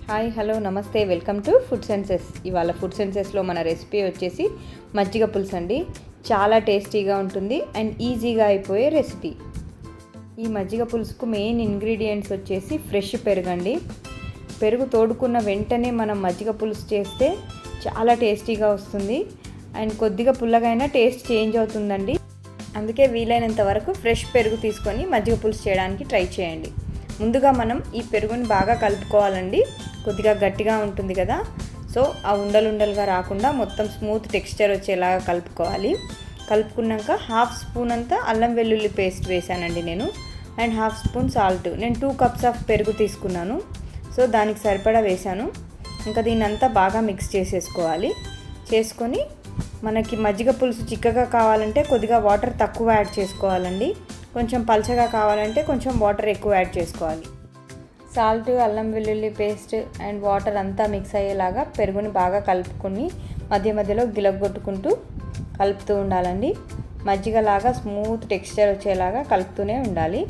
Hi hello నమస్తే welcome to food senses. ఇవాళ food సెన్సెస్లో మన రెసిపీ వచ్చేసి మజ్జిగ పులుసు అండి. చాలా టేస్టీగా ఉంటుంది అండ్ ఈజీగా అయిపోయే రెసిపీ. ఈ మజ్జిగ పులుసుకు మెయిన్ ఇంగ్రీడియంట్స్ వచ్చేసి ఫ్రెష్ పెరుగు అండి. పెరుగు తోడుకున్న వెంటనే మనం మజ్జిగ పులుసు చేస్తే చాలా టేస్టీగా వస్తుంది అండ్ కొద్దిగా పుల్లగైనా టేస్ట్ చేంజ్ అవుతుందండి. అందుకే వీలైనంత వరకు ఫ్రెష్ పెరుగు తీసుకొని మజ్జిగ పులుసు చేయడానికి ట్రై చేయండి. ముందుగా మనం ఈ పెరుగుని బాగా కలుపుకోవాలండి. కొద్దిగా గట్టిగా ఉంటుంది కదా, సో ఆ ఉండలుగా రాకుండా మొత్తం స్మూత్ టెక్స్చర్ వచ్చేలాగా కలుపుకోవాలి. కలుపుకున్నాక హాఫ్ స్పూన్ అంతా అల్లం వెల్లుల్లి పేస్ట్ వేసానండి నేను, అండ్ హాఫ్ స్పూన్ సాల్ట్. నేను 2 కప్స్ ఆఫ్ పెరుగు తీసుకున్నాను, సో దానికి సరిపడా వేసాను. ఇంకా దీన్ని అంతా బాగా మిక్స్ చేసేసుకోవాలి. చేసుకొని మనకి మజ్జిగ పులుసు చిక్కగా కావాలంటే కొద్దిగా వాటర్ తక్కువ యాడ్ చేసుకోవాలండి. కొంచెం పల్చగా కావాలంటే కొంచెం వాటర్ ఎక్కువ యాడ్ చేసుకోవాలి. సాల్ట్, అల్లం వెల్లుల్లి పేస్ట్ అండ్ వాటర్ అంతా మిక్స్ అయ్యేలాగా పెరుగుని బాగా కలుపుకొని మధ్య మధ్యలో గిలగొట్టుకుంటూ కలుపుతూ ఉండాలండి. మజ్జిగలాగా స్మూత్ టెక్స్చర్ వచ్చేలాగా కలుపుతూనే ఉండాలి.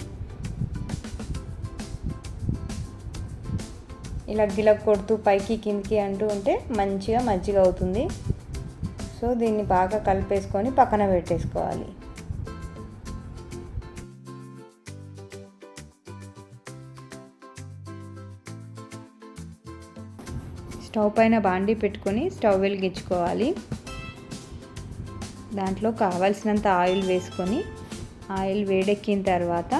ఇలా గిలగ కొడుతూ పైకి కిందికి అంటూ ఉంటే మంచిగా మజ్జిగ అవుతుంది. సో దీన్ని బాగా కలిపేసుకొని పక్కన పెట్టేసుకోవాలి. స్టవ్ పైన బాండీ పెట్టుకొని స్టవ్ వెలిగించుకోవాలి. దాంట్లో కావాల్సినంత ఆయిల్ వేసుకొని ఆయిల్ వేడెక్కిన తర్వాత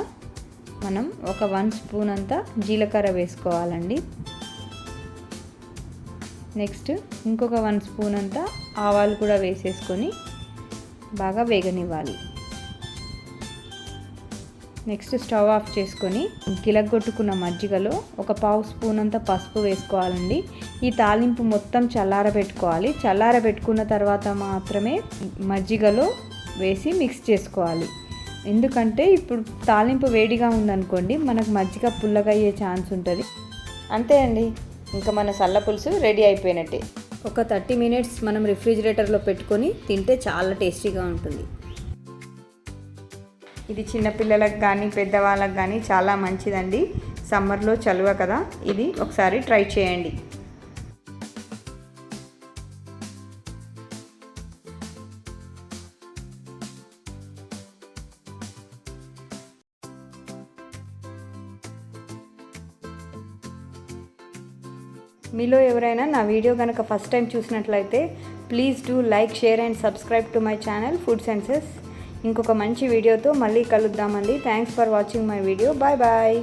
మనం ఒక 1 స్పూన్ అంతా జీలకర్ర వేసుకోవాలండి. నెక్స్ట్ ఇంకొక 1 స్పూన్ అంతా ఆవాలు కూడా వేసేసుకొని బాగా వేగనివ్వాలి. నెక్స్ట్ స్టవ్ ఆఫ్ చేసుకొని గిలగొట్టుకున్న మజ్జిగలో ఒక 1/2 స్పూన్ అంతా పసుపు వేసుకోవాలండి. ఈ తాలింపు మొత్తం చల్లారబెట్టుకోవాలి. చల్లారబెట్టుకున్న తర్వాత మాత్రమే మజ్జిగలో వేసి మిక్స్ చేసుకోవాలి. ఎందుకంటే ఇప్పుడు తాలింపు వేడిగా ఉందనుకోండి, మనకు మజ్జిగ పుల్లగా అయ్యే ఛాన్స్ ఉంటుంది. అంతే అండి, ఇంకా మన సల్ల పులుసు రెడీ అయిపోయినట్టే. ఒక 30 మినిట్స్ మనం రిఫ్రిజిరేటర్లో పెట్టుకొని తింటే చాలా టేస్టీగా ఉంటుంది. ఇది చిన్నపిల్లలకు కానీ పెద్దవాళ్ళకి కానీ చాలా మంచిదండి. సమ్మర్లో చలువ కదా, ఇది ఒకసారి ట్రై చేయండి. మీలో ఎవరైనా నా వీడియో కనుక ఫస్ట్ టైం చూసినట్లయితే please do like, share and subscribe to my channel food senses. ఇంకొక మంచి వీడియోతో మళ్ళీ కలుద్దామండి. Thanks for watching my video. Bye bye.